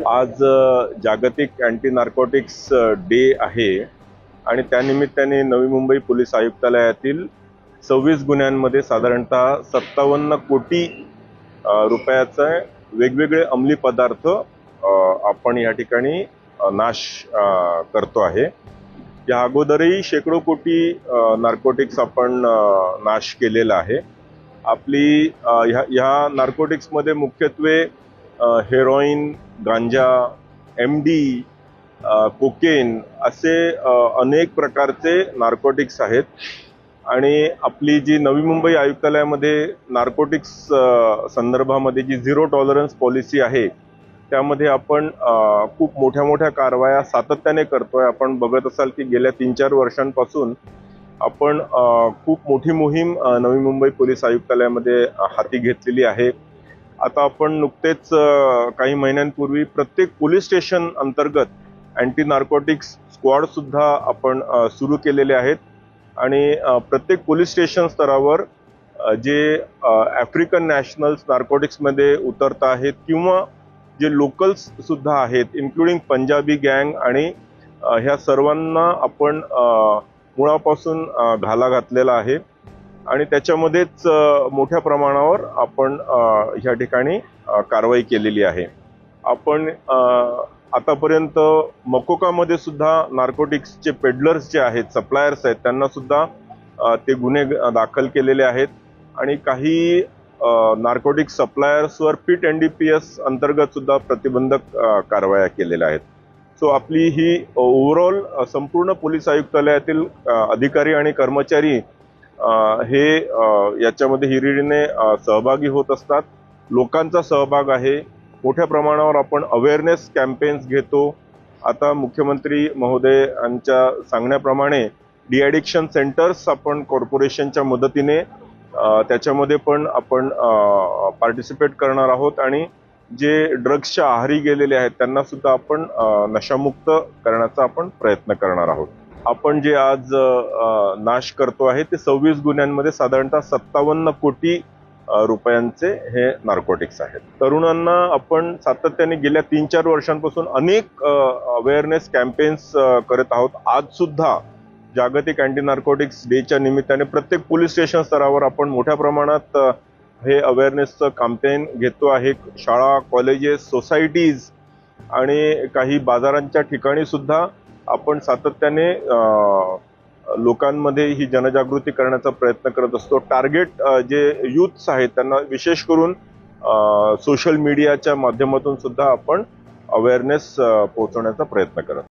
आज जागतिक anti narcotics day आहे आणि त्यानिमित्ताने नवी मुंबई पोलीस आयुक्तालयातील 26 गुन्ह्यांमध्ये साधारणतः 57 कोटी रुपयाचे वेगवेगळे अंमली पदार्थ आपण या ठिकाणी नाश करतो आहे। या अगोदरही शेकडो कोटी नार्कोटिक्स आपण नाश केलेला आहे। आपली ह्या नार्कोटिक्समध्ये मुख्यत्वे हेरोईन, गांजा, MD, कोकेन असे अनेक प्रकारचे नार्कोटिक्स आहेत। आणि आपली जी नवी मुंबई आयुक्तालयामध्ये नार्कोटिक्स संदर्भामध्ये जी झिरो टॉलरन्स पॉलिसी आहे त्यामध्ये आपण खूप मोठ्या मोठ्या कारवाया सातत्याने करतोय। आपण बघत असाल की गेल्या 3-4 वर्षांपासून आपण खूप मोठी मोहीम नवी मुंबई पोलीस आयुक्तालयामध्ये हाती घेतलेली आहे। आता आपण नुकतेच काही महिन्यांपूर्वी प्रत्येक पोलीस स्टेशन अंतर्गत अँटी नार्कोटिक्स स्क्वॉड सुद्धा आपण सुरू केलेले आहेत आणि प्रत्येक पोलीस स्टेशन स्तरावर जे आफ्रिकन नॅशनल्स नार्कोटिक्समध्ये उतरत आहेत किंवा जे लोकल्स सुद्धा आहेत इन्क्लुडिंग पंजाबी गँग आणि ह्या सर्वांना आपण मुळापासून घाला घातलेला आहे आणि त्याच्यामध्येच मोठ्या प्रमाणावर आपण ह्या ठिकाणी कारवाई केलेली आहे। आपण आतापर्यंत मकोकामध्ये सुद्धा नार्कोटिक्सचे पेडलर्स जे आहेत, सप्लायर्स आहेत, त्यांना सुद्धा ते गुन्हे दाखल केलेले आहेत आणि काही नार्कोटिक्स सप्लायर्सवर PIT NDPS अंतर्गत सुद्धा प्रतिबंधक कारवाया केलेल्या आहेत। सो आपली ही ओव्हरऑल संपूर्ण पोलीस आयुक्तालयातील अधिकारी आणि कर्मचारी हे याच्यामध्ये हिरिरीने सहभागी होत असतात। लोकांचा सहभाग आहे। मोठ्या प्रमाणावर आपण अवेअरनेस कॅम्पेन्स घेतो। आता मुख्यमंत्री महोदयांच्या सांगण्याप्रमाणे डिॲडिक्शन सेंटर्स आपण कॉर्पोरेशनच्या मदतीने त्याच्यामध्ये पण आपण पार्टिसिपेट करणार आहोत आणि जे ड्रग्सच्या आहारी गेलेले आहेत त्यांना सुद्धा आपण नशामुक्त करण्याचा आपण प्रयत्न करणार आहोत। आपण जे आज नाश करतो आहे ते 26 गुन्ह्यांमध्ये साधारणतः 57 कोटी रुपयांचे हे नार्कोटिक्स आहेत। तरुणांना आपण सातत्याने गेल्या 3-4 वर्षांपासून अनेक अवेअरनेस कॅम्पेन्स करत आहोत। आज सुद्धा जागतिक अँटी नार्कोटिक्स डेच्या निमित्ताने प्रत्येक पोलीस स्टेशन स्तरावर आपण मोठ्या प्रमाणात हे अवेअरनेसचं कॅम्पेन घेतो आहे। शाळा, कॉलेजेस, सोसायटीज आणि काही बाजारांच्या ठिकाणी सुद्धा आपण सातत्याने लोकांमध्ये ही जनजागृती करण्याचा प्रयत्न करत असतो। टार्गेट जे युथ्स आहेत त्यांना विशेष करून सोशल मीडियाच्या माध्यमातून सुद्धा आपण अवेअरनेस पोहोचवण्याचा प्रयत्न करत